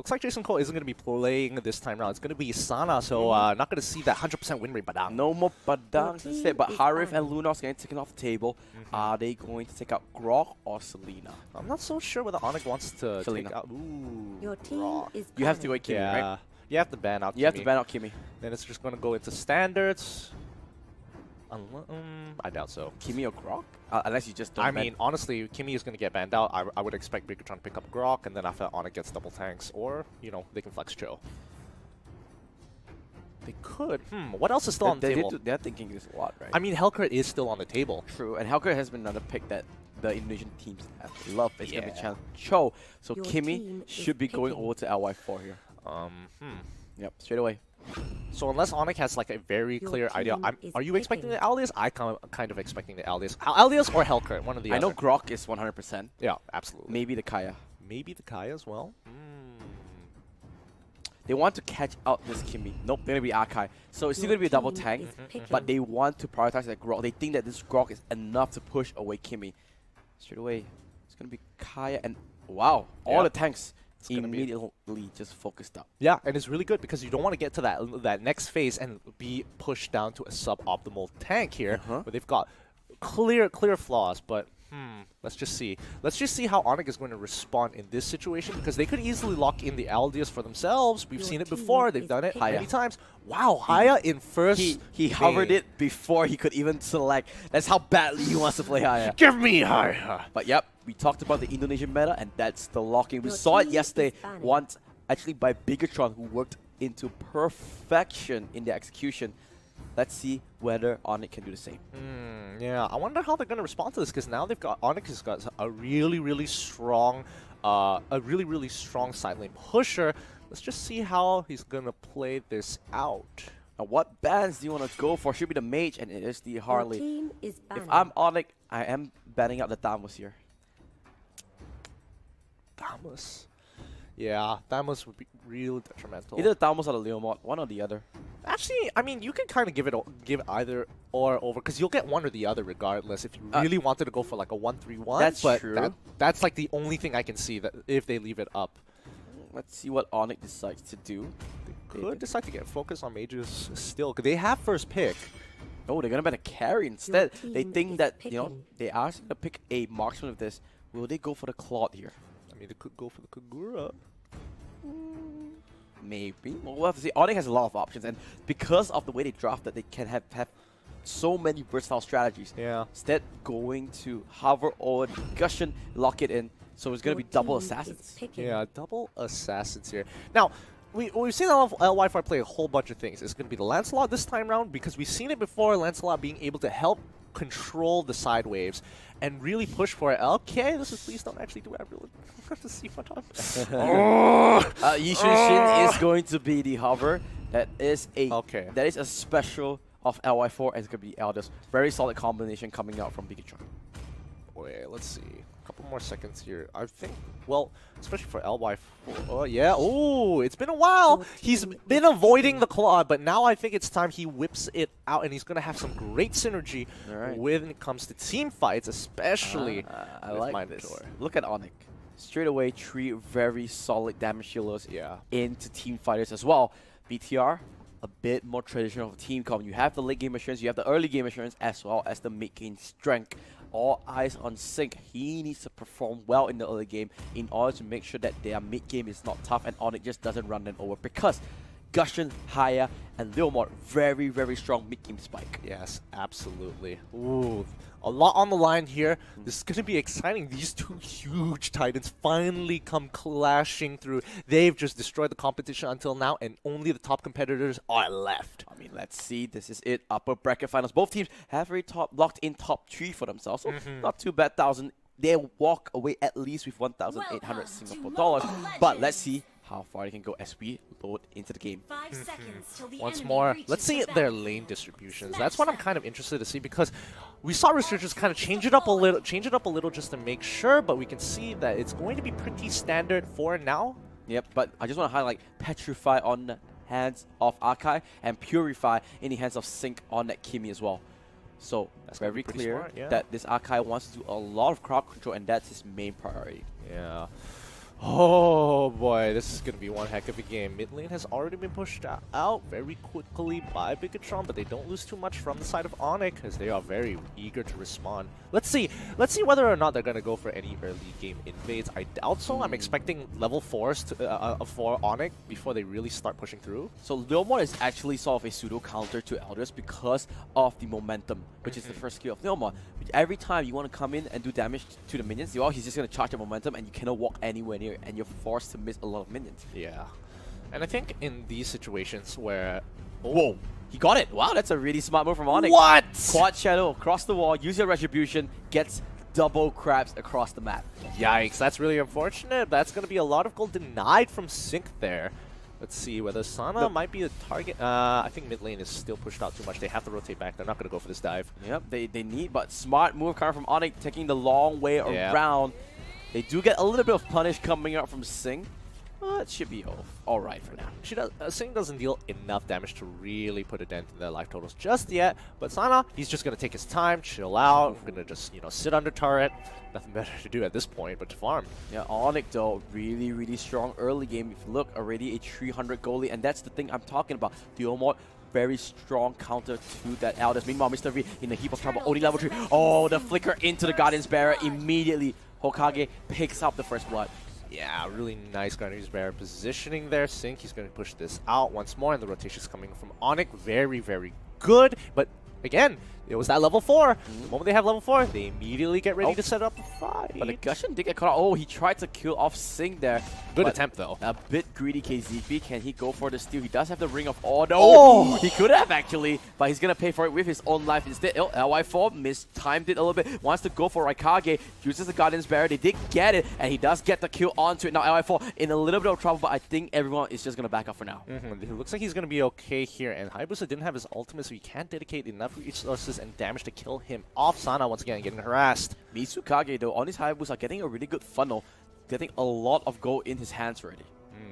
looks like Jason Cole isn't going to be playing this time around. It's going to be Sana, so not going to see that 100% win rate Badang. No more Badangs instead, but Harif and Lunos getting taken off the table. Are they going to take out Grok or Selena? I'm not so sure whether ONIC wants to Selena. take out... Ooh, Your team Grok. is You have to wait Kimmy, Yeah, right? you have to ban out You have Kimmy. to ban out Kimmy. Then it's just going to go into standards. I doubt so. Kimmy or Grok? Unless you just don't I ban. mean, honestly, Kimmy is going to get banned out. I would expect BIGETRON to pick up Grok, and then after that, ONIC gets double tanks, or, you know, they can flex Joe. They could. What else is still on the table? They're thinking this a lot, right? I mean, Hellcurt is still on the table. True, and Hellcurt has been another pick that the Indonesian teams have loved. It's going to be Yeah. Chan Cho. So Your Kimmy team is should be going picking. over to LY4 here. Yep, straight away. So unless ONIC has like a very Your clear idea, team is are you expecting the picking. Aldius? I kind of expecting the Aldius. Aldius or Hellcurt, one of the I other. know Grok is 100%. Yeah, absolutely. Maybe the Kaya. Maybe the Kai as well. They want to catch out this Kimmy. Nope, they're going to be Arkai. So it's still Your going to be a double team tank, is picking. but they want to prioritize that Grok. They think that this Grok is enough to push away Kimmy. Straight away, it's going to be Kaya and wow, all Yeah. the tanks gonna be- immediately just focused up. Yeah, and it's really good because you don't want to get to that next phase and be pushed down to a suboptimal tank here, where they've got clear flaws. But let's just see. Let's just see how ONIC is going to respond in this situation, because they could easily lock in the Aldius for themselves. We've Your seen it team before. They've is done it picking. many times. Wow, Haya in first. He hovered main. it before he could even select. That's how badly he wants to play Haya. Give me Haya. But yep, we talked about the Indonesian meta, and that's the locking. We Your saw it team yesterday is banning. once, actually by BIGETRON, who worked into perfection in their execution. Let's see whether ONIC can do the same. Yeah, I wonder how they're going to respond to this, because now they've got ONIC has got a really strong side lane pusher. Let's just see how he's going to play this out. Now, what bans do you want to go for? Should be the Mage, and it is the Your Harley. team is If banning. I'm ONIC, I am banning out the Damus here. Damus. Yeah, Damus would be really detrimental. Either the Damus or the Leomord, one or the other. Actually, I mean, you can kind of give either or over, because you'll get one or the other regardless if you really wanted to go for like a 1-3-1. That's but true. That's like the only thing I can see that if they leave it up. Let's see what ONIC decides to do. Could decide to get focused on mages still, because they have first pick. Oh, they're gonna ban a carry instead. They team think is that picking. they are gonna pick a marksman with this. Will they go for the Claude here? I mean, they could go for the Kagura. Maybe. Well, we'll have to see. ONIC has a lot of options, and because of the way they drafted, they can have so many versatile strategies. Yeah. Instead, going to hover over the Gushing, lock it in. So it's gonna be Your double team is assassins. picking. Yeah, double assassins here. Now, we've seen LY4 play a whole bunch of things. It's going to be the Lancelot this time around, because we've seen it before, Lancelot being able to help control the side waves and really push for it. Okay, this is please don't actually do it. I really have to see what time. Yi Shin is going to be the hover. That is a special of LY4, and it's gonna be Elders. Very solid combination coming out from BIGETRON. Wait, let's see. A couple more seconds here. I think, well, especially for LY4. Oh, yeah. Oh, it's been a while. He's been avoiding the claw, but now I think it's time he whips it out, and he's going to have some great synergy when it comes to team fights, especially I with like this. Minotaur. Look at ONIC. Straight away, 3 very solid damage dealers Yeah. into team fighters as well. BTR, a bit more traditional team comp. You have the late game assurance, you have the early game assurance, as well as the mid game strength. All eyes on Sync. He needs to perform well in the early game in order to make sure that their mid game is not tough and ONIC just doesn't run them over, because Gushing, Haya, and Leomord, very strong mid game spike. Yes, absolutely. Ooh, a lot on the line here. This is going to be exciting. These two huge titans finally come clashing through. They've just destroyed the competition until now, and only the top competitors are left. I mean, let's see. This is it. Upper bracket finals. Both teams have very locked in top 3 for themselves. So not too bad. 1,000. They walk away at least with 1,800 Singapore dollars. But let's see how far they can go as we load into the game. 5 seconds till the Once enemy more, reaches let's see the their battlefield. lane distributions. That's what I'm kind of interested to see, because we saw researchers kind of change it up a little just to make sure, but we can see that it's going to be pretty standard for now. Yep, but I just want to highlight Petrify on the hands of Arkai and Purify in the hands of Sync on that Kimmy as well. So That's gonna very be pretty clear smart, yeah. that this Arkai wants to do a lot of crowd control, and that's his main priority. Yeah. Oh boy, this is going to be one heck of a game. Mid lane has already been pushed out very quickly by BIGETRON, but they don't lose too much from the side of ONIC because they are very eager to respond. Let's see whether or not they're going to go for any early game invades. I doubt so. I'm expecting level 4s for ONIC before they really start pushing through. So Leomord is actually sort of a pseudo counter to Elders because of the momentum, which is the first skill of Leomord. Every time you want to come in and do damage to the minions, he's just going to charge the momentum and you cannot walk anywhere near it, and you're forced to miss a lot of minions. Yeah. And I think in these situations where... Whoa! He got it! Wow, that's a really smart move from ONIC. What? Quad Shadow across the wall, use your Retribution, gets double crabs across the map. Yikes, that's really unfortunate. That's going to be a lot of gold denied from Sync there. Let's see whether Sana might be a target. I think mid lane is still pushed out too much. They have to rotate back. They're not going to go for this dive. Yep, they need, but smart move coming from ONIC, taking the long way around. They do get a little bit of punish coming out from Sing. It should be alright for now. Sing doesn't deal enough damage to really put a dent in their life totals just yet. But Sana, he's just going to take his time, chill out. Going to just, sit under turret. Nothing better to do at this point but to farm. Yeah, ONIC though, really, really strong early game. If you look, already a 300 goalie. And that's the thing I'm talking about. Leomord, very strong counter to that Elders. Meanwhile, Mr. V in a heap of trouble. Only level 3. Oh, the flicker into the Guardian's Barrier. Immediately, Hokage picks up the first blood. Yeah, really nice Guardian's Barrier positioning there. Sync, he's going to push this out once more, and the rotation's coming from ONIC. Very, very good. But again, it was that level 4. The moment they have level 4, they immediately get ready to set up a fight. But the Gusion did get caught out. Oh, he tried to kill off Sing there. Good attempt, though. A bit greedy KZP. Can he go for the steal? He does have the Ring of Order. Oh! He could have, actually. But he's going to pay for it with his own life instead. Oh, LY4 mistimed it a little bit. Wants to go for Raikage. Uses the Guardian's Barrier. They did get it. And he does get the kill onto it. Now LY4 in a little bit of trouble. But I think everyone is just going to back up for now. It looks like he's going to be okay here. And Hayabusa didn't have his ultimate, so he can't dedicate enough resources and damage to kill him off. Sana once again getting harassed. Mitsukage though, on his Hayabusa getting a really good funnel, getting a lot of gold in his hands already.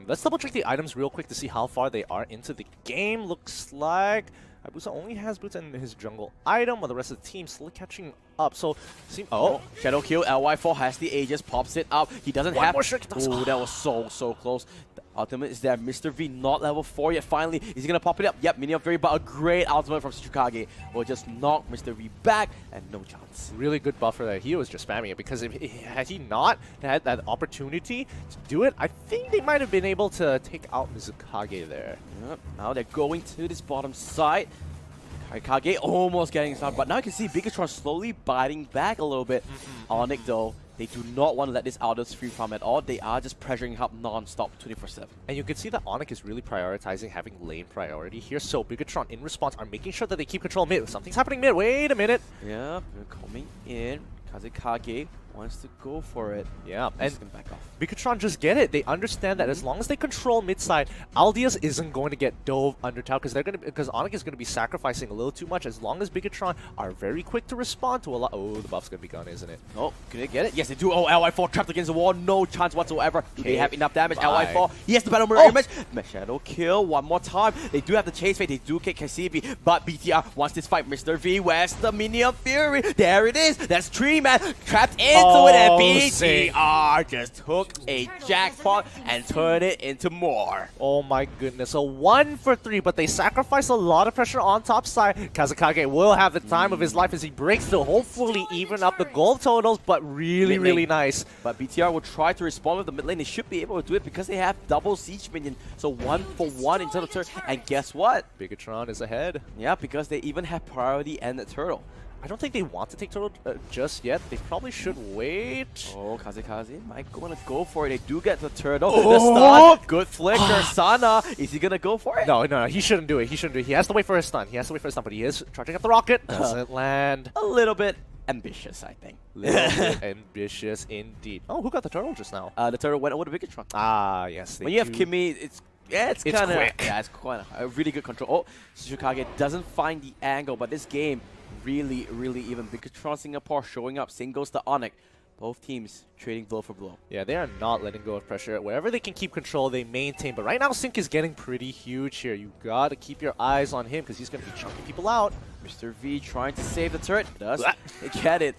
Let's double check the items real quick to see how far they are into the game. Looks like Hayabusa only has boots in his jungle item, while the rest of the team still catching up. So, Shadow kill. LY4 has the Aegis, pops it up. He doesn't have. Oh, that was so close. The ultimate is there. Mr. V not level 4 yet. Finally, is he gonna pop it up? Yep, Minion Fury, but a great ultimate from Tsukage will just knock Mr. V back, and no chance. Really good buffer there. He was just spamming it because had he not had that opportunity to do it, I think they might have been able to take out Mizukage there. Yep. Now they're going to this bottom side. Kage almost getting stuck, but now you can see BIGETRON slowly biting back a little bit. ONIC though, they do not want to let this Elders free farm at all. They are just pressuring up non-stop 24/7. And you can see that ONIC is really prioritizing having lane priority here. So BIGETRON in response are making sure that they keep control mid. Something's happening mid. Wait a minute. Yeah, they're coming in. Kazekage wants to go for it. Yeah, and back off. BIGETRON just get it. They understand that as long as they control mid side, Aldius isn't going to get dove under tower because ONIC is going to be sacrificing a little too much. As long as BIGETRON are very quick to respond to a lot. Oh, the buff's going to be gone, isn't it? Oh, can they get it? Yes, they do. Oh, LY4 trapped against the wall. No chance whatsoever. Do they have enough damage? LY4. He has the battle mirror image. Shadow kill one more time. They do have the chase fate. They do kick KCB, but BTR wants this fight. Mr. V, where's the Minion Fury? There it is. That's 3 man trapped into it, and BTR just took a jackpot and turned it into more. Oh my goodness. So 1 for 3, but they sacrifice a lot of pressure on top side. Kazekage will have the time of his life as he breaks to hopefully even up the gold totals, but really nice. But BTR will try to respond with the mid lane. They should be able to do it because they have double siege minion. So 1 for 1 into the turret. And guess what? BIGETRON is ahead. Yeah, because they even have priority and the turtle. I don't think they want to take turtle just yet. They probably should wait. Oh, Kazekaze might gonna go for it. They do get the turtle. The stun. Good flicker. Sana, is he gonna go for it? No, he shouldn't do it. He shouldn't do it. He has to wait for his stun. But he is charging up the rocket. Doesn't land. A little bit ambitious, I think. Little bit ambitious indeed. Oh, who got the turtle just now? The turtle went over to BIGETRON. Ah, yes. When you have Kimmy, it's kind of quick. Yeah, it's quite a really good control. Oh, Tsukage doesn't find the angle, but this game really even. BIGETRON Singapore showing up. Sing goes to ONIC. Both teams trading blow for blow. Yeah, they are not letting go of pressure. Wherever they can keep control, they maintain. But right now, Sync is getting pretty huge here. You got to keep your eyes on him because he's going to be chunking people out. Mr. V trying to save the turret. Does get it.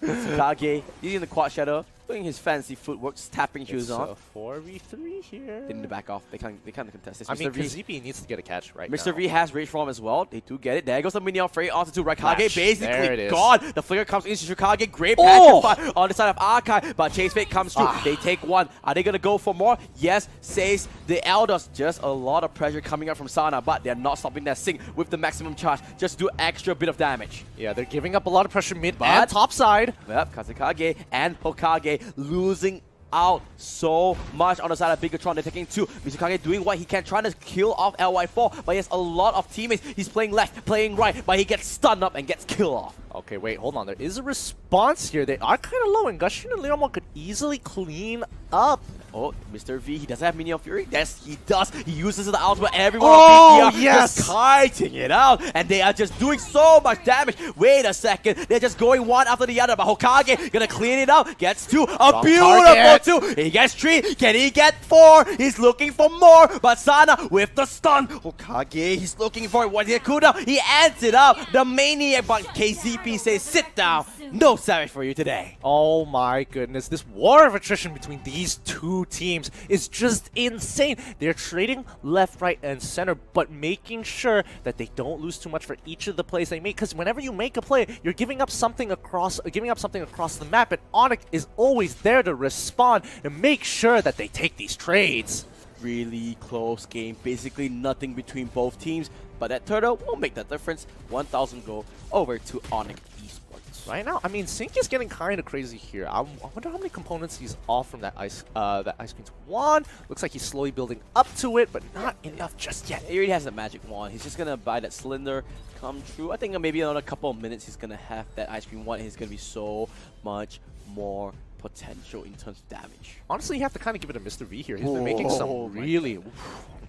Tsukage using the quad shadow. doing his fancy footwork, tapping shoes It's on. a 4v3 here. They need to back off. They can't contest this. I mean, Mr. V, Kazipi needs to get a catch right now. Mr. V has rage form as well. They do get it. There goes the minion freight onto to Raikage. Flash. There it Basically is. gone. The flicker comes into Shikage. Great Oh! passive fire on the side of Arkai, but Chase Fate comes through. They take one. Are they gonna go for more? Yes, says the Elders. Just a lot of pressure coming up from Sana, but they're not stopping their sync with the maximum charge. Just do extra bit of damage. Yeah, they're giving up a lot of pressure mid But- and top side. Yep, Kazekage and Hokage losing out so much on the side of BIGETRON. They're taking two. Mizukage doing what he can, trying to kill off LY4, but he has a lot of teammates. He's playing left, playing right, but he gets stunned up and gets killed off. Okay, wait, hold on. There is a response here. They are kind of low, and Gushing and Leomon could easily clean up. Oh, Mr. V, he doesn't have Minion Fury. Yes, he does. He uses the ultimate. Everyone Oh, on BTR yes! just kiting it out, and they are just doing so much damage. Wait a second. They're just going one after the other, but Hokage gonna clean it out. Gets two. A Wrong beautiful target. two. He gets three. Can he get four? He's looking for more, but Sana with the stun. Hokage, he's looking for it. What did he cooldown? He ends it up. The maniac, but KZP says, sit down. No savage for you today. Oh my goodness, this war of attrition between these two teams is just insane. They're trading left, right, and center, but making sure that they don't lose too much for each of the plays they make. Because whenever you make a play, you're giving up something across the map, and ONIC is always there to respond and make sure that they take these trades. Really close game. Basically nothing between both teams, but that turtle will make that difference. 1,000 gold over to ONIC Esports. Right now, I mean, Sync is getting kind of crazy here. I wonder how many components he's off from that ice cream wand. Looks like he's slowly building up to it, but not enough just yet. He already has that magic wand. He's just gonna buy that cylinder, come true. I think maybe another couple of minutes he's gonna have that ice cream wand. He's gonna be so much more potential in terms of damage. Honestly, you have to kind of give it to Mr. V here. He's been making some really... Oh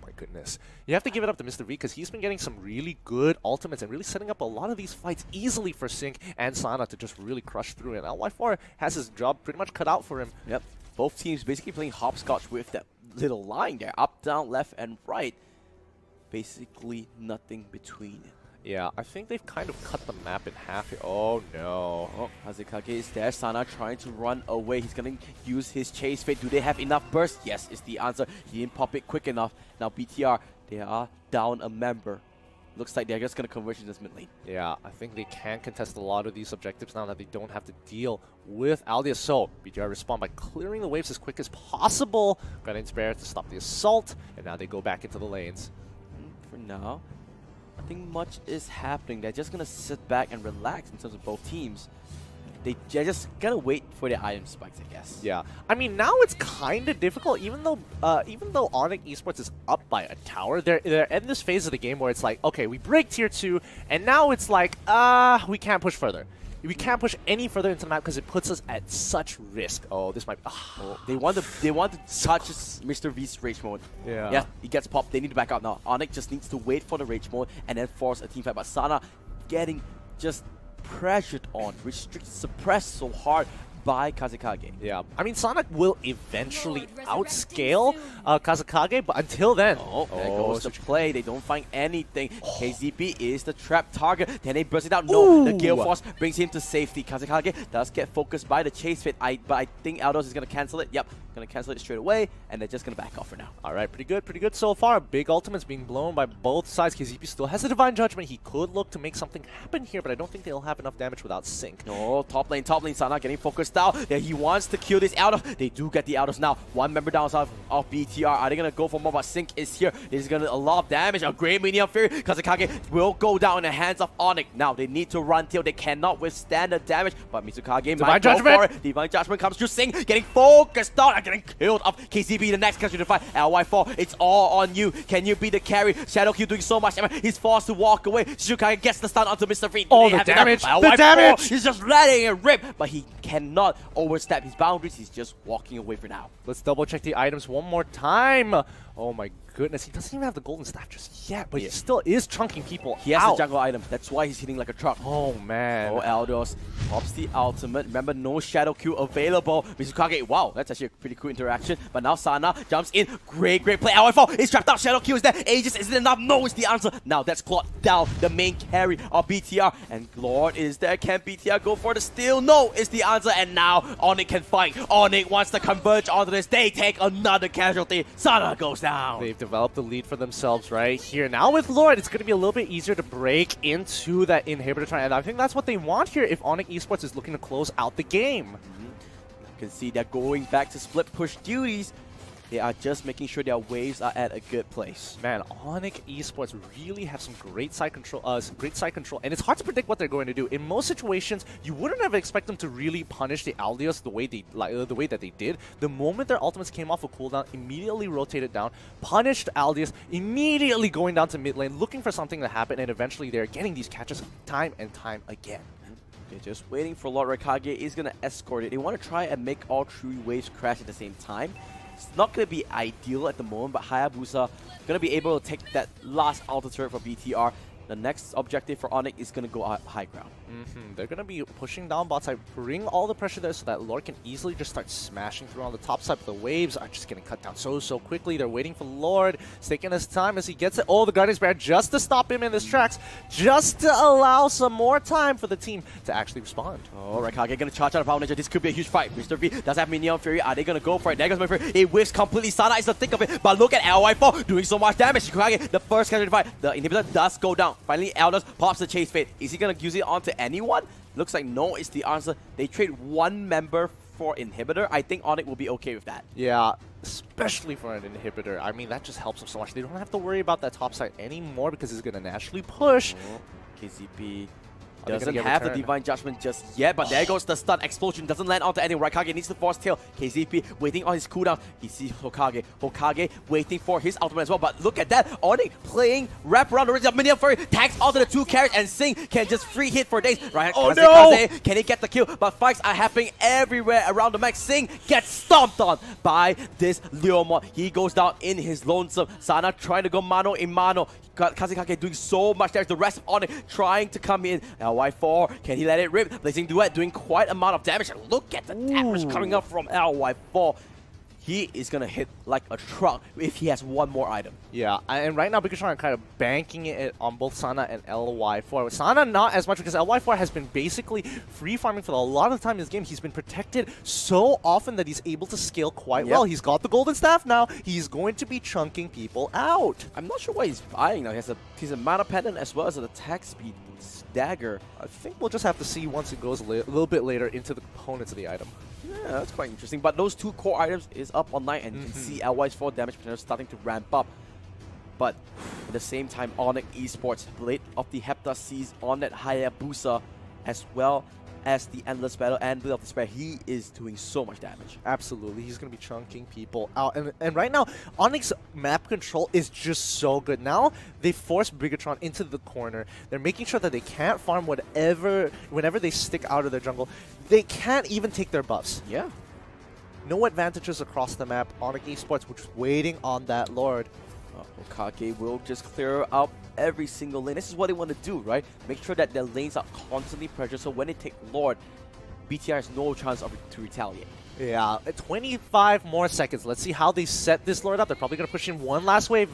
my goodness. You have to give it up to Mr. V because he's been getting some really good ultimates and really setting up a lot of these fights easily for Sync and Sana to just really crush through. And LY4 has his job pretty much cut out for him. Yep. Both teams basically playing hopscotch with that little line there. Up, down, left, and right. Basically nothing between. Yeah, I think they've kind of cut the map in half here. Oh no. Oh, Kazekage is there. Sana trying to run away. He's going to use his chase fate. Do they have enough burst? Yes, is the answer. He didn't pop it quick enough. Now BTR, they are down a member. Looks like they're just going to converge in this mid lane. Yeah, I think they can contest a lot of these objectives now that they don't have to deal with Aldia. So, BTR respond by clearing the waves as quick as possible. Grenade spare to stop the assault, and now they go back into the lanes. For now, nothing much is happening. They're just going to sit back and relax in terms of both teams. They're just going to wait for the item spikes, I guess. Yeah, I mean, now it's kind of difficult, even though ONIC Esports is up by a tower. They're in this phase of the game where it's like, okay, we break tier 2, and now it's like, we can't push further. We can't push any further into the map because it puts us at such risk. Oh, this might... Oh, they want to touch Mr. V's rage mode. Yeah. He gets popped. They need to back out now. ONIC just needs to wait for the rage mode and then force a team fight. But Sana getting just pressured on, restricted, suppressed so hard by Kazekage. Yeah, I mean, Sonic will eventually outscale Kazekage, but until then... Oh, there goes the play. They don't find anything. KZP is the trap target. Then they burst it out. No, the Gale Force brings him to safety. Kazekage does get focused by the chase fit, but I think Aldos is going to cancel it. Yep, going to cancel it straight away, and they're just going to back off for now. All right, pretty good so far. Big ultimates being blown by both sides. KZP still has a Divine Judgment. He could look to make something happen here, but I don't think they'll have enough damage without Sync. No, top lane, Sana getting focused out. There he wants to kill this Aldos. They do get the Aldos now. One member down south of BTR. Are they going to go for more? But Sync is here. This is going to a lot of damage. A great Minion Fury. Kazekage will go down in the hands of ONIC. Now they need to run till they cannot withstand the damage. But Mizukage might go for it. Divine Judgment comes to Sync, getting focused out and getting killed off. KZB the next country to fight. LY4, it's all on you. Can you be the carry? Shadowkill doing so much damage. He's forced to walk away. Shizukage gets the stun onto Mr. Free. Oh, the damage! The damage! He's just letting it rip, but he cannot overstep his boundaries. He's just walking away for now. Let's double check the items one more time. Oh my goodness, he doesn't even have the golden staff just yet, but he still is chunking people He has out. the jungle item. That's why he's hitting like a truck. Oh man. Oh, Aldos pops the ultimate. Remember, no shadow Q available. Mizukage, wow, that's actually a pretty cool interaction. But now Sana jumps in. Great play. LY4 is trapped out. Shadow Q is there. Aegis isn't enough. No is the answer. Now that's Claude down, the main carry of BTR. And Lord is there. Can BTR go for the steal? No is the answer. And now ONIC can fight. ONIC wants to converge onto this. They take another casualty. Sana goes down. They've developed the lead for themselves right here. Now with Lord, it's going to be a little bit easier to break into that inhibitor turn. And I think that's what they want here if ONIC Esports is looking to close out the game. You can see they're going back to split push duties. They are just making sure their waves are at a good place. Man, ONIC Esports really have some great side control, and it's hard to predict what they're going to do. In most situations, you wouldn't have expect them to really punish the Aldios the way that they did. The moment their ultimates came off a cooldown, immediately rotated down, punished Aldios, immediately going down to mid lane, looking for something to happen, and eventually they're getting these catches time and time again. They're just waiting for Lord Raikage is going to escort it. They want to try and make all three waves crash at the same time. It's not going to be ideal at the moment, but Hayabusa going to be able to take that last altar turret for BTR. The next objective for ONIC is going to go high ground. They're going to be pushing down bot side, bring all the pressure there so that Lord can easily just start smashing through on the top side. But the waves are just getting cut down so quickly. They're waiting for Lord. It's taking his time as he gets it. Oh, the Guardian's Bear just to stop him in his tracks, just to allow some more time for the team to actually respond. Oh, Raikage going to charge out of Power Ninja. This could be a huge fight. Mr. V does have Minion Fury. Are they going to go for it? There goes my Fury. He whiffs completely. Sana is the thick of it. But look at LY4 doing so much damage. Raikage, the first casualty fight. The inhibitor does go down. Finally, Elders pops the chase fade. Is he going to use it onto anyone? Looks like no is the answer. They trade one member for inhibitor. I think ONIC will be okay with that. Yeah, especially for an inhibitor. I mean, that just helps them so much. They don't have to worry about that top side anymore because it's going to naturally push. Oh, KCP Are they doesn't gonna get have the return? Divine Judgment just yet, but there goes the stun. Explosion doesn't land onto anyone. Raikage needs to force tail. KCP waiting on his cooldown. He sees Hokage. Hokage waiting for his ultimate as well, but look at that. ONIC playing wrap around the ridge of Minion Fury. Tags onto the two carries, and Sing can just free hit for days. Right? Oh no! Can he get the kill? But fights are happening everywhere around the map. Sing gets stomped on by this Leomon. He goes down in his lonesome. Sana trying to go mano in mano. Kazekage doing so much damage. The rest of ONIC trying to come in. LY4, can he let it rip? Blazing Duet doing quite amount of damage. And look at the damage coming up from LY4. He is going to hit like a truck if he has one more item. Yeah, and right now BIGETRON are kind of banking it on both Sana and LY4. Sana not as much because LY4 has been basically free farming for a lot of the time in this game. He's been protected so often that he's able to scale quite well. He's got the golden staff now. He's going to be chunking people out. I'm not sure what he's buying now. He has a mana pendant as well as an attack speed dagger. I think we'll just have to see once it goes a little bit later into the components of the item. Yeah, that's quite interesting. But those two core items is up online, and you can see LY's 4 damage potential starting to ramp up. But at the same time, ONIC Esports, Blade of the Hepta sees on that Hayabusa, as well as the Endless Battle and Blade of Despair. He is doing so much damage. Absolutely, he's going to be chunking people out. And right now, ONIC's map control is just so good. Now, they force BIGETRON into the corner. They're making sure that they can't farm whenever they stick out of their jungle. They can't even take their buffs. Yeah. No advantages across the map. ONIC Esports, which is waiting on that Lord. Okage will just clear out every single lane. This is what they want to do, right? Make sure that their lanes are constantly pressured, so when they take Lord, BTR has no chance to retaliate. Yeah, 25 more seconds. Let's see how they set this Lord up. They're probably going to push in one last wave.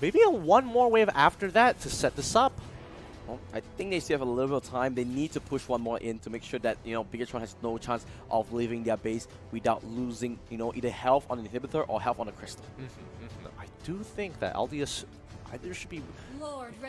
Maybe one more wave after that to set this up. Well, I think they still have a little bit of time. They need to push one more in to make sure that, BIGETRON has no chance of leaving their base without losing, either health on an inhibitor or health on a crystal. I do think that Aldius either should be...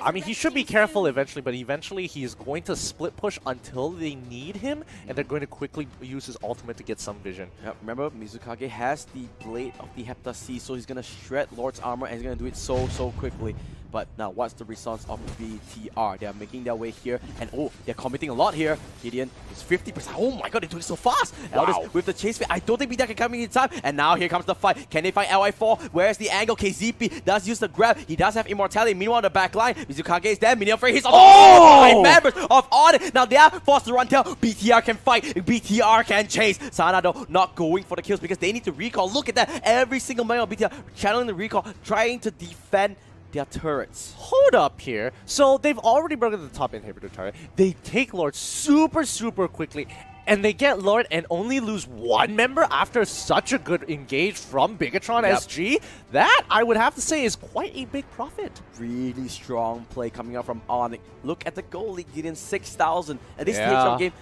I mean, he should be careful eventually, but eventually he's going to split push until they need him, and they're going to quickly use his ultimate to get some vision. Yep, remember, Mizukage has the Blade of the Hepta Sea, so he's going to shred Lord's armor, and he's going to do it so quickly. But now, what's the response of BTR? They are making their way here, and oh, they're committing a lot here. Gideon is 50%. Oh my god, they're doing so fast. Wow. Elders with the chase fit. I don't think BTR can come in time. And now here comes the fight. Can they find LI4? Where's the angle? KZP does use the grab. He does have immortality. Meanwhile, on the back line, Mizukage is there. Minion Frey hits on the 5 members of ONIC. Now they are forced to run tail. BTR can fight. BTR can chase. Sana though not going for the kills because they need to recall. Look at that. Every single member of BTR channeling the recall, trying to defend their turrets. Hold up here. So they've already broken the top inhibitor turret. They take Lord super quickly, and they get Lord and only lose 1 member after such a good engage from Bigetron SG. That, I would have to say, is quite a big profit. Really strong play coming out from ONIC. Look at the goal lead, getting 6,000. At this stage of the game,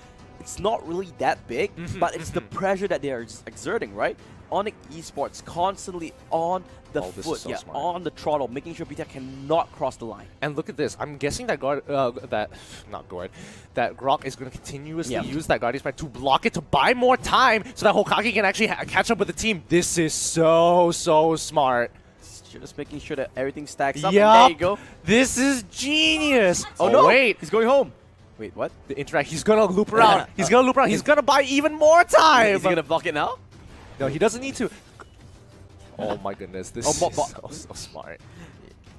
it's not really that big, but it's the pressure that they are exerting, right? ONIC Esports constantly on the foot, on the throttle, making sure BTR cannot cross the line. And look at this. I'm guessing that that Grok is going to continuously use that Guardian Sprite to block it to buy more time so that Hokage can actually catch up with the team. This is so smart. Just making sure that everything stacks up. Yeah, there you go. This is genius. Oh no! Wait, he's going home. Wait, what? The interact. He's gonna loop around. He's gonna loop around. He's gonna buy even more time. Is he gonna block it now? No, he doesn't need to. Oh my goodness, this is so smart.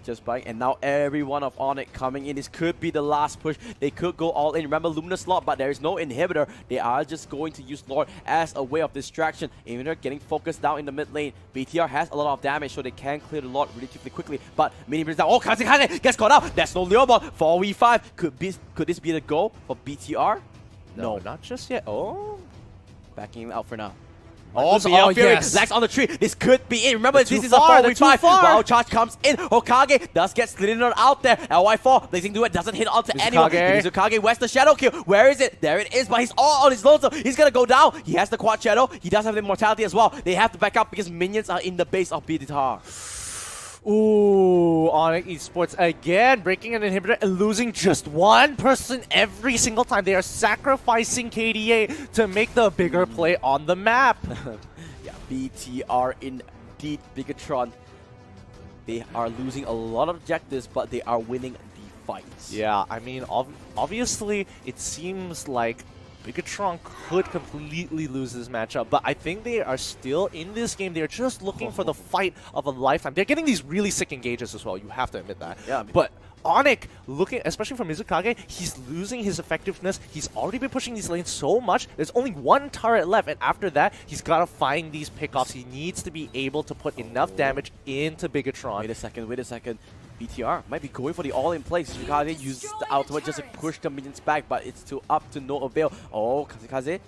Just buying, and now every one of ONIC coming in. This could be the last push. They could go all in. Remember, Luminous slot, but there is no inhibitor. They are just going to use Lord as a way of distraction. Inhibitor getting focused down in the mid lane. BTR has a lot of damage, so they can clear the Lord relatively quickly. But Mini brings down. Oh, Kaze gets caught out. That's no Leomon. 4v5. Could this be the goal for BTR? No, not just yet. Oh, backing him out for now. Oh, yes. Lags on the tree. This could be it. Remember, this is a 4v5. Wow, charge comes in. Hokage does get slidden out there. LY4, Blazing Duet doesn't hit onto anyone. Mizukage, where's the Shadow Kill? Where is it? There it is, but he's all on his load, so he's gonna go down. He has the Quad Shadow. He does have the Immortality as well. They have to back up because minions are in the base of BTR. Ooh, ONIC Esports again breaking an inhibitor and losing just 1 person every single time. They are sacrificing KDA to make the bigger play on the map. Yeah, BTR indeed, BIGETRON. They are losing a lot of objectives, but they are winning the fights. Yeah, I mean, obviously, it seems like BIGETRON could completely lose this matchup, but I think they are still in this game. They're just looking for the fight of a lifetime. They're getting these really sick engages as well. You have to admit that. Yeah, I mean, but ONIC, looking, especially from Mizukage, he's losing his effectiveness. He's already been pushing these lanes so much. There's only 1 turret left, and after that, he's got to find these pickoffs. He needs to be able to put enough damage into BIGETRON. Wait a second. BTR might be going for the all-in play. Kaze uses the ultimate just to push the minions back, but it's up to no avail. Oh, Kaze.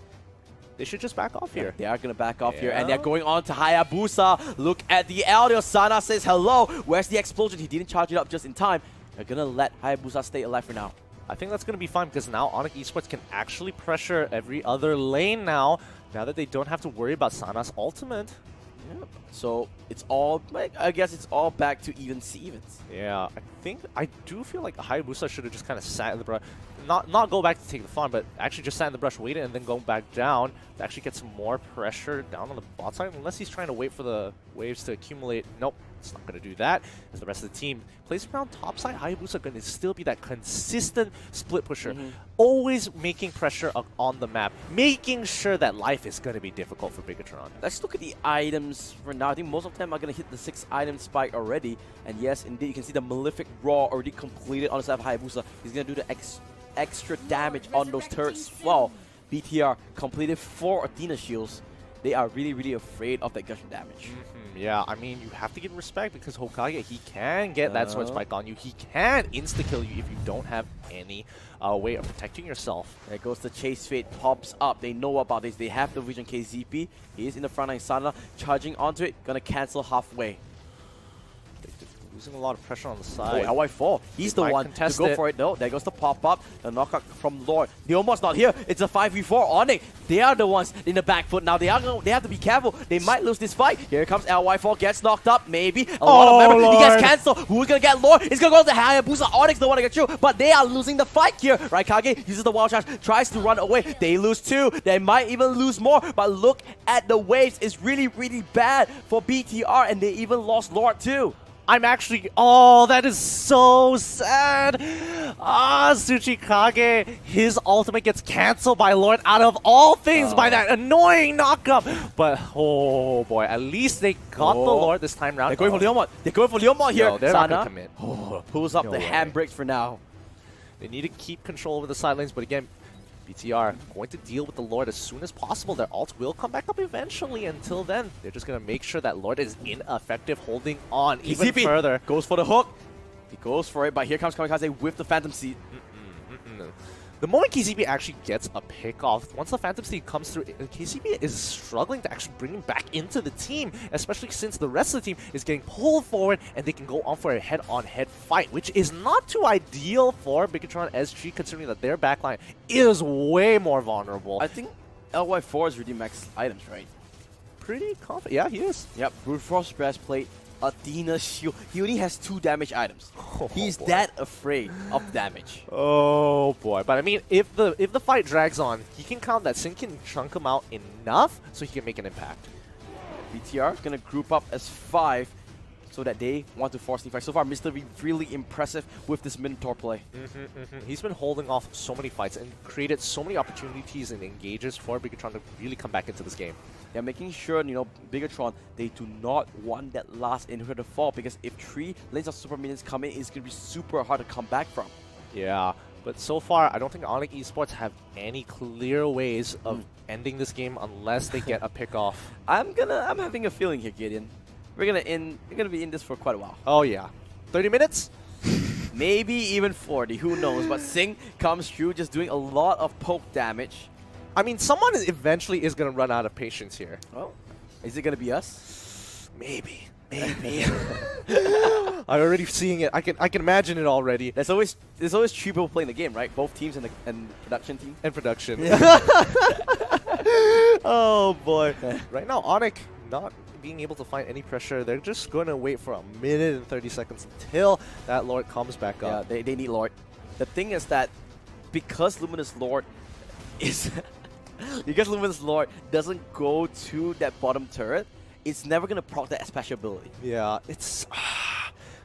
They should just back off here. They are going to back off here, and they're going on to Hayabusa. Look at the Elder. Sana says hello. Where's the explosion? He didn't charge it up just in time. They're going to let Hayabusa stay alive for now. I think that's going to be fine because now ONIC Esports can actually pressure every other lane now that they don't have to worry about Sana's ultimate. Yep. So it's all, I guess it's all back to even Stevens. Yeah, I do feel like Hayabusa should have just kind of sat in the brush. Not go back to take the farm, but actually just sat in the brush, waited, and then go back down to actually get some more pressure down on the bot side. Unless he's trying to wait for the waves to accumulate. Nope, it's not going to do that. As the rest of the team plays around top side, Hayabusa going to still be that consistent split pusher. Always making pressure on the map, making sure that life is going to be difficult for BIGETRON. Let's look at the items for now. I think most of them are going to hit the 6-item spike already. And yes, indeed, you can see the Malefic Raw already completed on the side of Hayabusa. He's going to do the extra damage on those turrets. Well, BTR completed 4 Athena shields. They are really afraid of that gushing damage. Yeah, I mean, you have to give respect because Hokage, he can get that sword spike on you. He can insta-kill you if you don't have any way of protecting yourself. There goes the Chase Fate, pops up. They know about this. They have the vision. KZP, he is in the front line. Sana charging onto it, gonna cancel halfway. Losing a lot of pressure on the side. Oh, LY4. He's the one to go for it, though. There goes the pop-up. The knockout from Lord. The almost not here. It's a 5v4. ONIC, they are the ones in the back foot now. They have to be careful. They might lose this fight. Here comes LY4. Gets knocked up, maybe. A lot of members. He gets cancelled. Who's going to get Lord? He's going to go to Hayabusa. ONIC's the one to get through, but they are losing the fight here. Raikage uses the wild charge, tries to run away. They lose 2. They might even lose more, but look at the waves. It's really bad for BTR, and they even lost Lord too. I'm actually... Oh, that is so sad. Tsuchikage, his ultimate gets cancelled by Lord out of all things by that annoying knockup. But, oh boy, at least they got the Lord this time round. They're going for Leomod. They're going for Leomod here. No, they're not going to commit. Pulls up No the way. handbrakes for now. They need to keep control over the side lanes, but again, BTR going to deal with the Lord as soon as possible. Their ult will come back up eventually. Until then, they're just going to make sure that Lord is ineffective, holding on even KCP further. goes for the hook. He goes for it, but here comes Kamikaze with the Phantom Seed. The moment KCP actually gets a pick off, once the Phantom Seed comes through, KCP is struggling to actually bring him back into the team, especially since the rest of the team is getting pulled forward and they can go on for a head-on-head fight, which is not too ideal for BIGETRON SG, considering that their backline is way more vulnerable. I think LY4 is really max items, right? Pretty confident. Yeah, he is. Yep, Brute Force Breastplate, Athena Shield. He only has 2 damage items. He's boy. that afraid of damage. Oh boy, but I mean, if the fight drags on, he can count that Sin can chunk him out enough so he can make an impact. BTR is gonna group up as 5 so that they want to force the fight. So far, Mr. V really impressive with this Minotaur play. He's been holding off so many fights and created so many opportunities and engages for BIGETRON to really come back into this game. Yeah, making sure, you know, BIGETRON, they do not want that last inhibitor to fall, because if 3 lanes of super minions come in, it's going to be super hard to come back from. Yeah, but so far, I don't think ONIC Esports have any clear ways of ending this game unless they get a pick off. I'm having a feeling here, Gideon. We're gonna be in this for quite a while. Oh yeah. 30 minutes? Maybe even 40, who knows? But Sing comes through just doing a lot of poke damage. I mean, someone eventually is going to run out of patience here. Oh, is it gonna be us? Maybe. I'm already seeing it. I can imagine it already. There's always 3 people playing the game, right? Both teams and the production team. And production. Oh boy. Right now, ONIC not being able to find any pressure. They're just going to wait for a minute and 30 seconds until that Lord comes back up. Yeah, they need Lord. The thing is that because Luminous Lord is because Luminous Lord doesn't go to that bottom turret, it's never gonna proc that special ability. Yeah, it's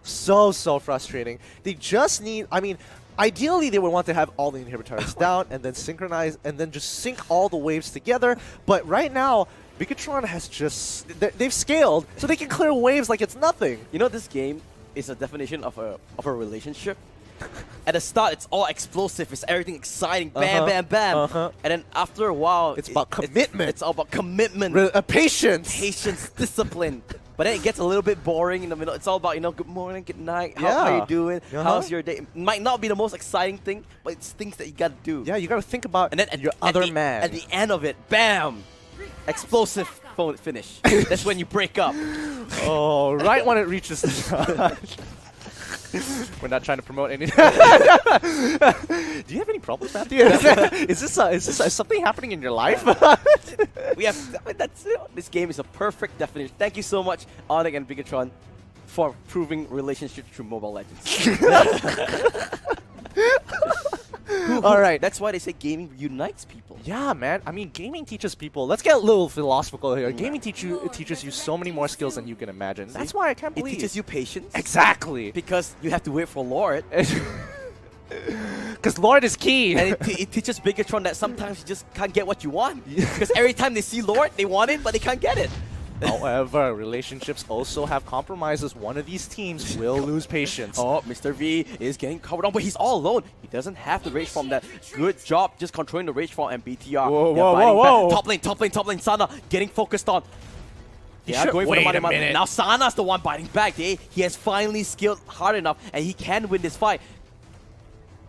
so frustrating. They just need, I mean, ideally they would want to have all the inhibitors down and then synchronize and then just sync all the waves together. But right now, BIGETRON has just, they've scaled so they can clear waves like it's nothing. You know, this game is a definition of a relationship. At the start, it's all explosive. It's everything exciting. Bam, bam, bam. And then after a while, It's about commitment. It's all about commitment, Patience. patience, discipline. But then it gets a little bit boring in the middle. It's all about, you know, good morning, good night. How are you doing? How's your day? It might not be the most exciting thing, but it's things that you gotta do. Yeah, you got to think about And then at your at other the, man. At the end of it, bam! Explosive phone finish. That's when you break up. Oh, right when it reaches the We're not trying to promote any. Do you have any problems, Matthew? Is this something happening in your life? We have. I mean, that's it. This game is a perfect definition. Thank you so much, ONIC and BIGETRON, for proving relationships through Mobile Legends. All right. That's why they say gaming unites people. Yeah, man. I mean, gaming teaches people. Let's get a little philosophical here. Gaming teaches you so many more skills than you can imagine. That's why I can't It believe teaches you patience. Exactly. Because you have to wait for Lord. Because Lord is key. And it teaches BIGETRON that sometimes you just can't get what you want. Because every time they see Lord, they want it, but they can't get it. However, relationships also have compromises. One of these teams will lose patience. Oh, Mr. V is getting covered on, but he's all alone. He doesn't have the rage form. That good job just controlling the rage form and BTR. Whoa. Top lane, Sana getting focused on. Yeah, going for the money. minute. Now Sana's the one biting back. He has finally skilled hard enough, and he can win this fight.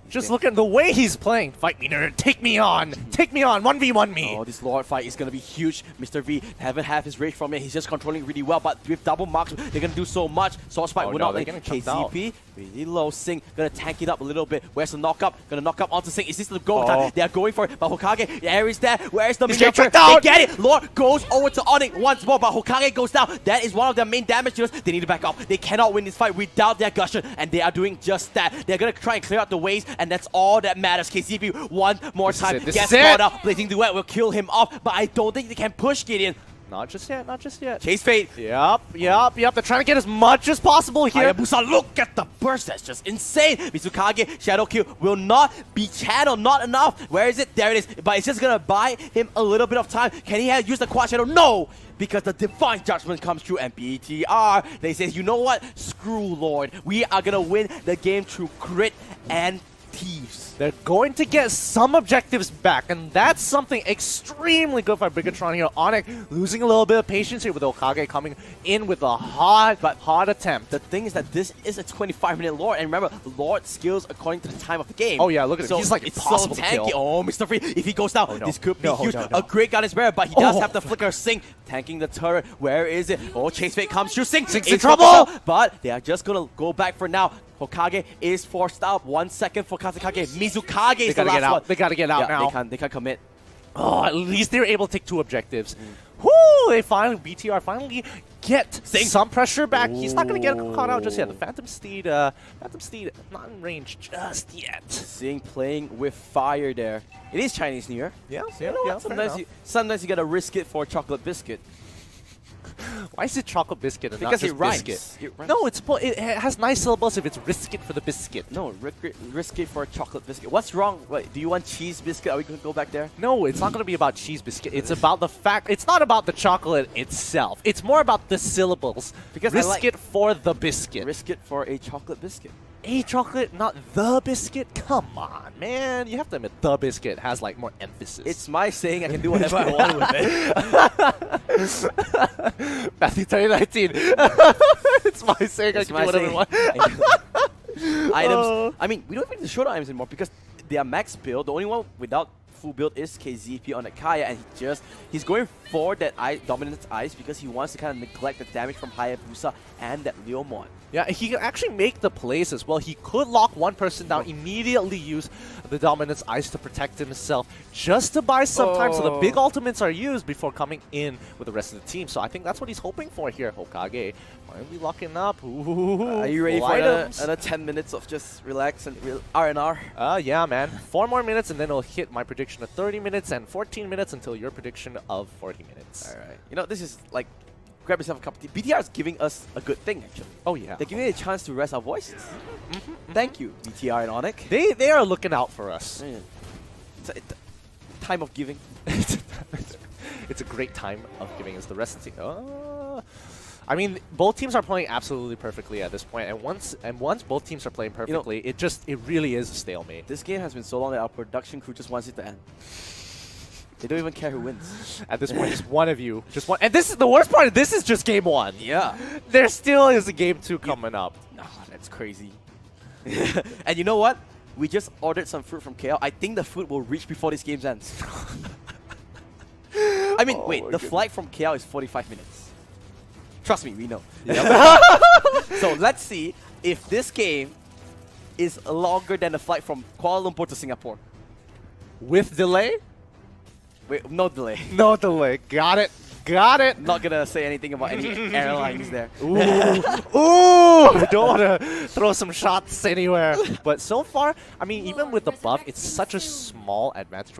Just look at the way he's playing. Fight me, nerd. Take me on. Take me on. 1v1 me. Oh, this Lord fight is going to be huge. Mr. V haven't had his rage from it. He's just controlling really well, but with double marks, they're going to do so much. Sword Spike will not let KCP really low. Sing going to tank it up a little bit. Where's the knock up? Going to knock up onto Sing. Is this the goal time? They are going for it, but Hokage, there is that. Where's the miniature? They get it. Lord goes over to ONIC once more, but Hokage goes down. That is one of their main damage dealers. They need to back up. They cannot win this fight without their Gushon, and they are doing just that. They're going to try and clear out the waves, and that's all that matters. KCP one more time gets caught up. Blazing Duet will kill him off, but I don't think they can push Gideon. Not just yet, not just yet. Chase fade. Yep. They're trying to get as much as possible here. Hayabusa, look at the burst. That's just insane. Mizukage, Shadow Q will not be channeled. Not enough. Where is it? There it is. But it's just going to buy him a little bit of time. Can he use the Quad Shadow? No! Because the Divine Judgment comes through and BTR, they say, you know what? Screw Lord. We are going to win the game through grit and thieves. They're going to get some objectives back, and that's something extremely good for BIGETRON here. ONIC losing a little bit of patience here with Okage coming in with a hot attempt. The thing is that this is a 25-minute Lord, and remember, Lord skills according to the time of the game. Oh yeah, look at him. He's like impossible so to kill. Oh, Mr. Free, if he goes down, Oh, no. this could be No, huge. no, no. A great guidance barrier, but he does have the flicker sync, tanking the turret. Where is it? Oh, Chase Fate comes through, Sync's in trouble! But they are just gonna go back for now. Hokage is forced out. 1 second for Kazekage. Mizukage is the last one. They gotta get out now. They can't commit. Oh, at least they were able to take 2 objectives. Whoo! They finally, BTR finally get some pressure back. He's not gonna get caught out just yet. The Phantom Steed not in range just yet. Seeing playing with fire there. It is Chinese New Year. Yeah, So you know what? Sometimes you gotta risk it for a chocolate biscuit. Why is it chocolate biscuit and Because not just it rhymes. biscuit? It rhymes. No, it has nice syllables if it's risk it for the biscuit. No, risk it for a chocolate biscuit. What's wrong? Wait, do you want cheese biscuit? Are we going to go back there? No, it's not going to be about cheese biscuit. It's about the fact. It's not about the chocolate itself. It's more about the syllables. Because risk it for the biscuit. Risk it for a chocolate biscuit. A chocolate, not the biscuit? Come on, man. You have to admit the biscuit has like more emphasis. It's my saying. I can do whatever I want with it. Matthew 2019. It's my saying. It's I can do whatever I want. Items. I mean, we don't even need to show the items anymore because they are max build. The only one without full build is KZP on the Kaya, and he's going for that dominance ice because he wants to kind of neglect the damage from Hayabusa and that Leomon. Yeah, he can actually make the plays as well. He could lock one person down, immediately use the Dominance Ice to protect himself, just to buy some time so the big ultimates are used before coming in with the rest of the team. So I think that's what he's hoping for here. Hokage finally locking up. Ooh, are you ready for another 10 minutes of just relax and R&R? Yeah, man. 4 more minutes, and then it'll hit my prediction of 30 minutes and 14 minutes until your prediction of 40 minutes. All right. You know, this is like, grab yourself a cup of tea. BTR is giving us a good thing, actually. Oh, yeah. They're giving us a chance to rest our voices. Thank you, BTR and ONIC. They are looking out for us. Yeah. It's time of giving. It's a great time of giving us the rest of the team. I mean, both teams are playing absolutely perfectly at this point, and once both teams are playing perfectly, it really is a stalemate. This game has been so long that our production crew just wants it to end. They don't even care who wins. At this point, just one of you. Just one. And this is the worst part. This is just game 1. Yeah. There still is a game 2 coming up. Oh, that's crazy. And you know what? We just ordered some fruit from KL. I think the food will reach before this game ends. I mean, wait, the flight from KL is 45 minutes. Trust me, we know. Yep. So let's see if this game is longer than the flight from Kuala Lumpur to Singapore. With delay? Wait, no delay. No delay. Got it. Got it. Not gonna say anything about any airlines there. Ooh. Ooh. Don't want to throw some shots anywhere. But so far, I mean, even with the buff, it's such a small advantage.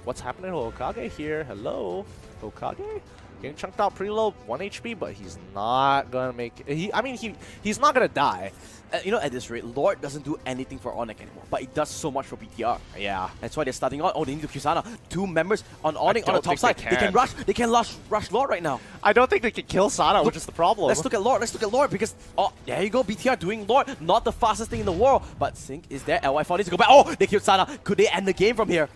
What's happening to Hokage here? Hello? Hokage? Getting chunked out pretty low, 1 HP, but he's not gonna make it. He's not gonna die. You know, at this rate, Lord doesn't do anything for ONIC anymore, but it does so much for BTR. Yeah. That's why they're starting on. Oh, they need to kill Sana. 2 members on ONIC on the top side. They can rush Lord right now. I don't think they can kill Sana, which is the problem. Let's look at Lord because, oh, there you go, BTR doing Lord. Not the fastest thing in the world, but Sync is there. LY4 needs to go back. Oh, they killed Sana. Could they end the game from here?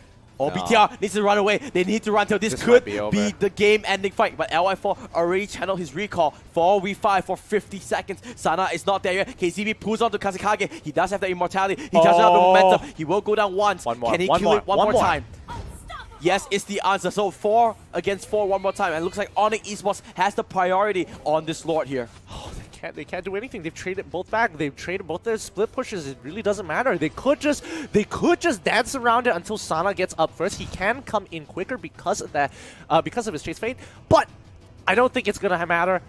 Oh, no. BTR needs to run away. They need to run till this could be the game-ending fight. But LY4 already channeled his recall. 4v5 for 50 seconds. Sana is not there yet. KZB pulls on to Kazekage. He does have the immortality. He does have the momentum. He will go down once. Can he kill it one more time? Yes, it's the answer. So 4 against 4 one more time. And it looks like ONIC Esports has the priority on this Lord here. Oh, they can't do anything. They've traded both back. They've traded both their split pushes. It really doesn't matter. They could just dance around it until Sana gets up first. He can come in quicker because of that, because of his Chase Fade. But I don't think it's gonna matter.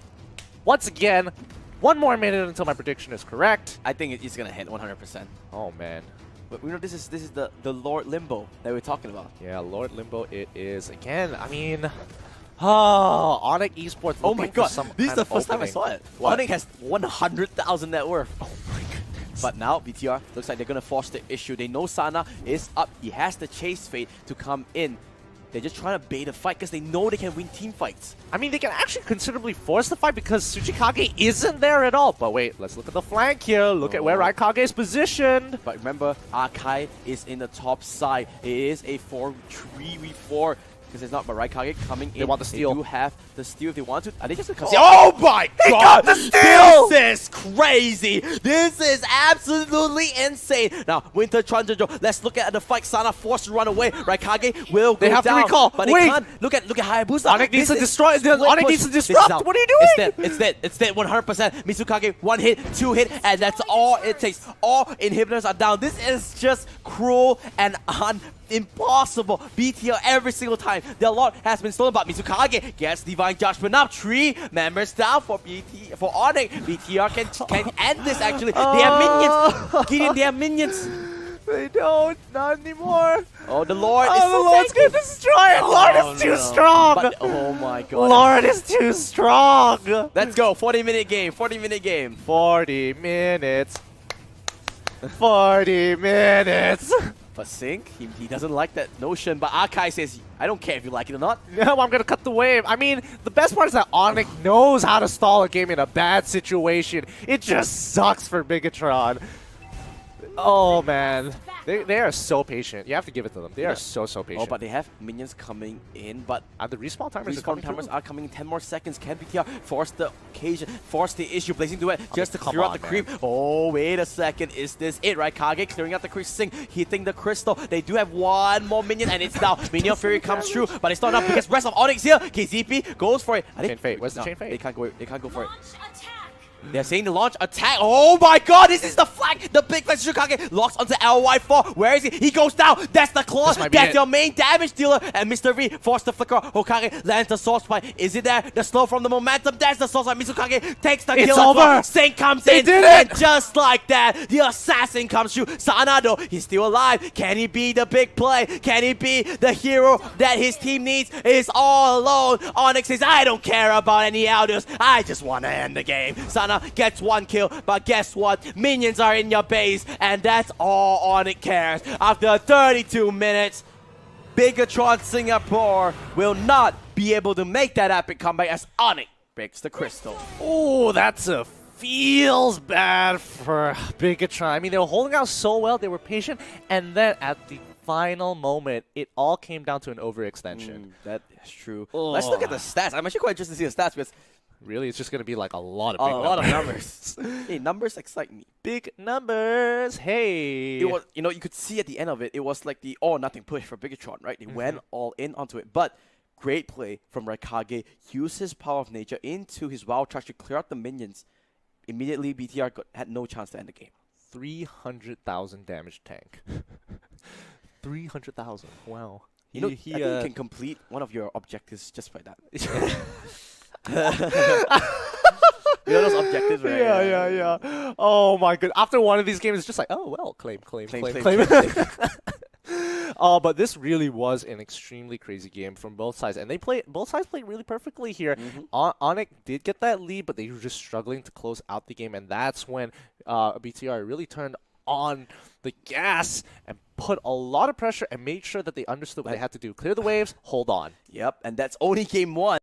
Once again, 1 more minute until my prediction is correct. I think it's gonna hit 100%. Oh man. But you know, this is the Lord Limbo that we're talking about. Yeah, Lord Limbo it is. Again, I mean, Oh, ONIC Esports. Oh my looking for god, some this is kind the of first time I opening. saw it. What? ONIC has 100,000 net worth. Oh my goodness. But now BTR looks like they're gonna force the issue. They know Sana is up. He has the chase fate to come in. They're just trying to bait a fight because they know they can win team fights. I mean, they can actually considerably force the fight because Tsuchikage isn't there at all. But wait, let's look at the flank here. Look at where Raikage is positioned. But remember, Akai is in the top side. It is a 4-3v4 because it's not Raikage coming in. They want the steal. They do have the steal if they want to. Are they just gonna come? Oh, Oh my he god! got the steal! This is crazy! This is absolutely insane! Now, Winter Tranjo, let's look at the fight. Sana forced to run away. Raikage will go They have to down, recall. but Wait. they can't. Look at Hayabusa. ONIC needs This to is destroy. split ONIC push. needs to This is disrupt. out. What are you doing? It's dead. It's dead. It's dead. 100%. Mitsukage, 1 hit, 2 hit, and that's all it takes. All inhibitors are down. This is just cruel and impossible. BTR every single time. Their lot has been stolen, but Mitsukage gets Divine Judgment up. 3 members down for ONIC. BTR can end this actually. They have minions. Gideon, they have minions. They don't. Not anymore. Oh, the Lord is Oh, so the Lord's tanky. gonna destroy it. Lord is too strong. But, oh my god. Lord is too strong. Let's go. 40-minute game. 40-minute game. 40 minutes. 40 minutes. But Sync, he doesn't like that notion. But Akai says, I don't care if you like it or not. No, I'm gonna cut the wave. I mean, the best part is that ONIC knows how to stall a game in a bad situation. It just sucks for Bigetron. Oh man, they are so patient. You have to give it to them. They are so patient. Oh, but they have minions coming in, but the respawn timers are respawn coming timers through. are coming in 10 more seconds. Can BTR force the occasion, force the issue, Blazing Duet just to come clear out on, the creep? Oh, wait a second. Is this it, right? Kage clearing out the creep, Sing hitting the crystal. They do have one more minion, and it's now Minion Fury comes through, but it's not enough because rest of ONIC here. KZP goes for it. Chain Fate. Where's the Chain Fate? They can't go. They can't go for it. They're saying the launch attack. Oh my god, this is the flag. The big flag Tsuchikage locks onto LY4. Where is he? He goes down. That's the claw. That's your main damage dealer. And Mr. V forced the flicker. Hokage lands the source spike. Is it there? The slow from the momentum. That's the source spike. Mitsukage takes the kill. It's over. Sing comes They in. did it. And just like that, the assassin comes through. Sanado, he's still alive. Can he be the big play? Can he be the hero that his team needs? Is all alone. ONIC says, I don't care about any elders. I just want to end the game. Sana gets 1 kill, but guess what? Minions are in your base, and that's all ONIC cares. After 32 minutes, Bigetron Singapore will not be able to make that epic comeback as ONIC breaks the crystal. Oh, that's a feels bad for Bigetron. I mean, they were holding out so well. They were patient, and then at the final moment, it all came down to an overextension. That is true. Let's look at the stats. I'm actually quite interested to see the stats because Really, it's just going to be like a lot of a big lot of numbers. Hey, numbers excite me. Big numbers. Hey. It was, you know, you could see at the end of it, it was like the all or nothing push for Bigetron, right? They went all in onto it. But great play from Raikage. Used his power of nature into his wild charge to clear out the minions. Immediately, BTR had no chance to end the game. 300,000 damage tank. 300,000. Wow. You know, I think you can complete one of your objectives just by that. You know those objectives, right? Yeah. Oh my god. After one of these games, it's just like, oh well, claim. Oh, but this really was an extremely crazy game from both sides, and both sides played really perfectly here. ONIC did get that lead, but they were just struggling to close out the game, and that's when BTR really turned on the gas and put a lot of pressure and made sure that they understood what they had to do. Clear the waves, hold on. Yep, and that's only game 1.